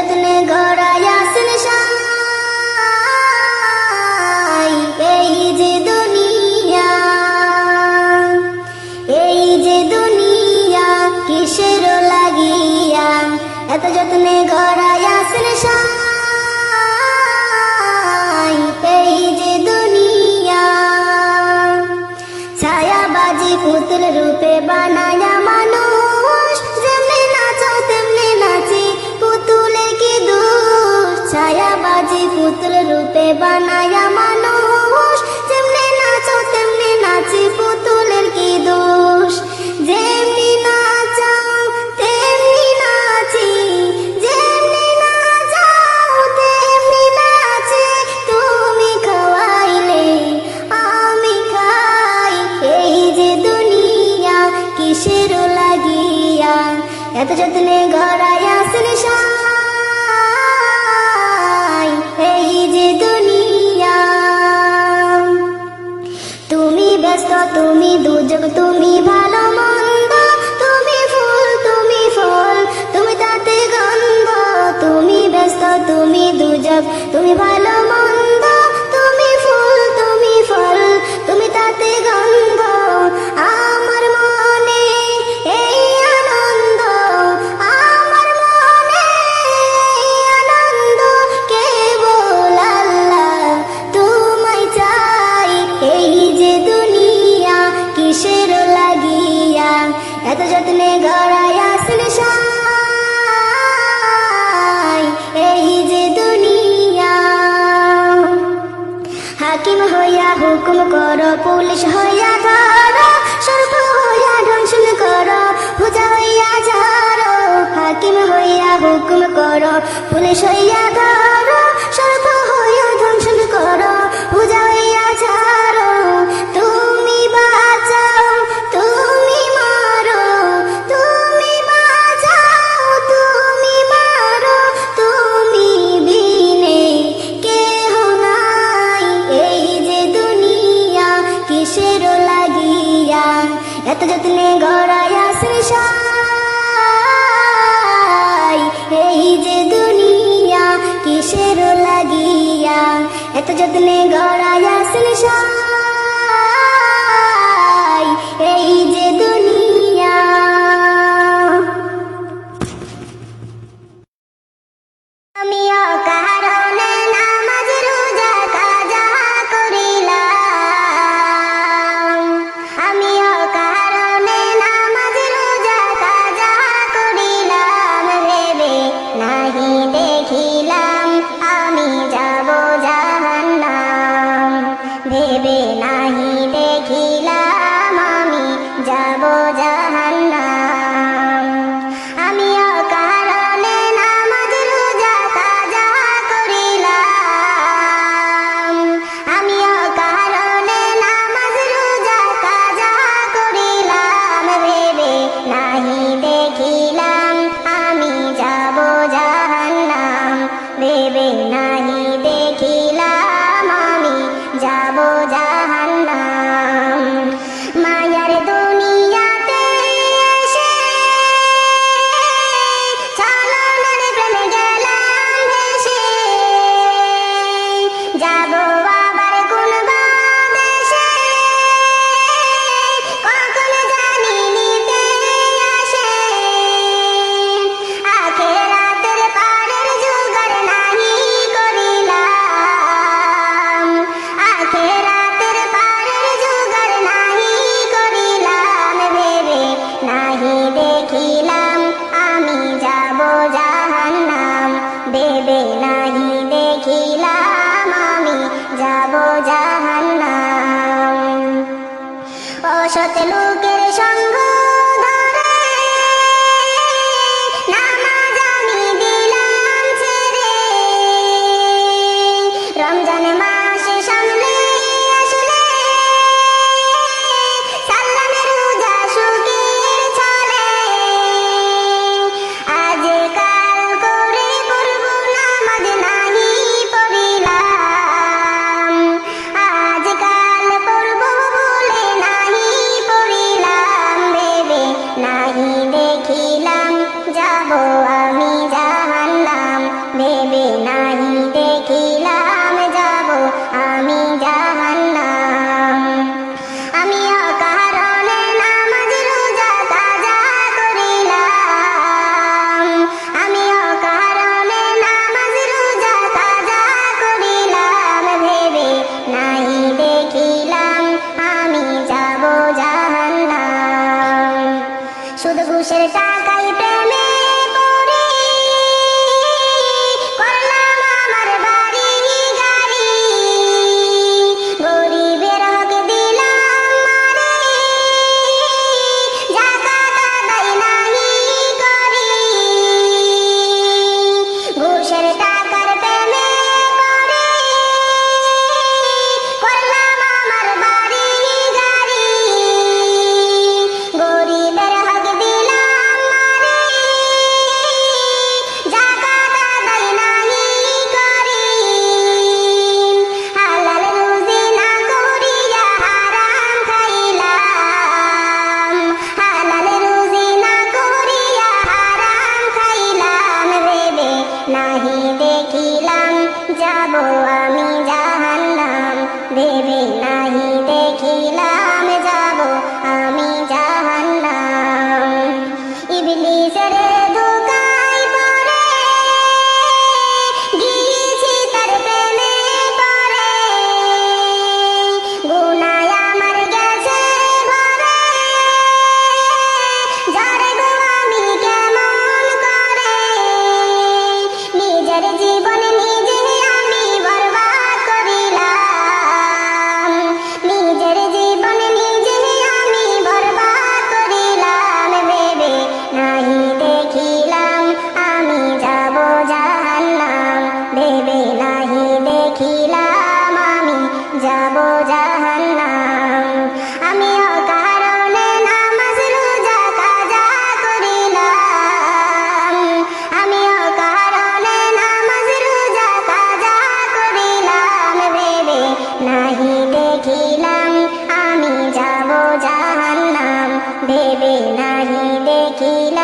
যত্নে গড়ায় আসেন সাই। এই যে দুনিয়া, এই যে দুনিয়া কিসের লাগিয়া, এত যত্নে গড়ায় আসেন সাই। এই যে দুনিয়া ছায়াবাজি পুতুল রূপে বানায়া মানুষ, যেমনি নাচাও তেমনি নাচি পুতুলের কি দোষ। ছায়াবাজি পুতুল রূপে বানায়া মানুষ, যেমনি নাচাও তেমনি নাচি পুতুলের কি দোষ। যেমনি নাচাও তেমনি নাচি, যেমনি নাচাও তেমনি নাচি, তুমি খাওয়াইলে আমি খাই। এই যে দুনিয়া কিসের লাগিয়া, এত যত্নে গড়ায় আসেন সাই। এই যে দুনিয়া তুমি ব্যস্ত, তুমি দুর্যোগ, তুমি ভালো মন্দ, তুমি ফুল, তুমি ফল, তুমি তাতে গন্ধ। তুমি ব্যস্ত, তুমি দুর্যোগ, তুমি ভালো মন্দ, তুমি ফুল, তুমি ফল, তুমি তাতে গন্ধ। আমার মনে এই আনন্দ, আমার মনে এই আনন্দ, কেবল আল্লাহ তোমায় চাই। এই যে দুনিয়া কিসের লাগিয়া, এত যত্নে গড়ায় আসেন সাই। এই যে দুনিয়া হাকিম হইয়া হুকুম করো, পুলিশ হইয়া ধরো, সর্প হইয়া ধ্বংসন করো, পূজা হইয়া ঝাড়ো। হাকিম হইয়া হুকুম করো, পুলিশ হইয়া ধরো, সর্প হইয়া ধ্বংসন করো, পূজা হইয়া ঝাড়ো। তুমি বাঁচাও, তুমি মারো, তুমি বাঁচাও, তুমি মারো, তুমি বিনে কেহ নাই। এই যে দুনিয়া কিসের লাগিয়া, এত যত্নে গড়ায় আসেন সাই। এই যে দুনিয়া কিসের লাগিয়া, এত যত্নে গড়ায় আসেন সাই। এই যে দুনিয়া আমিও কারণে নামাজ রোজা কাজা করিলাম, আমিও কারণে নামাজ রোজা কাজা করিলাম। ভেবে নাহি দেখিলাম আমি যাব জাহান্নাম, ভেবে শুধু ঘুষের টাকাই প্রেমে পড়ে করলাম আমার বাড়ি গাড়ি গরিবের হক দিলাম মারে জাকাত আদায় নাহি করি ঘুষের টাকার প্রেমে পড়ে করলাম আমার বাড়ি গাড়ি গরিবের হক দিলাম মারে জাকাত আদায় নাহি করি হালাল রুজি না করিয়া হারাম খাইলাম হালাল রুজি না করিয়া হারাম খাইলাম ভেবে নাহি দেখিলাম যাব আমি জাহান্নাম ভেবে নাহি দেখিলাম যাব আমি জাহান্নাম ইবলিসের ধোঁকায় পড়ে গিয়েছি তার প্রেমে পড়ে গুনায় আমার গেছে ভরে যারে গো আমি কেমন করে নিজের জীবন নিজে আমি বরবাদ করিলাম নিজের জীবন নিজে আমি বরবাদ করিলাম ভেবে নাহি দেখিলাম আমি যাব জাহান্নাম ভেবে নাহি দেখিলাম আমি যাব জাহান্নাম আমি অকারণে নামাজ রোজা কাজা করিলাম আমি অকারণে নামাজ রোজা কাজা করিলাম ভেবে নাহি দেখিলাম আমি যাব জাহান্নাম ভেবে নাহি দেখিলাম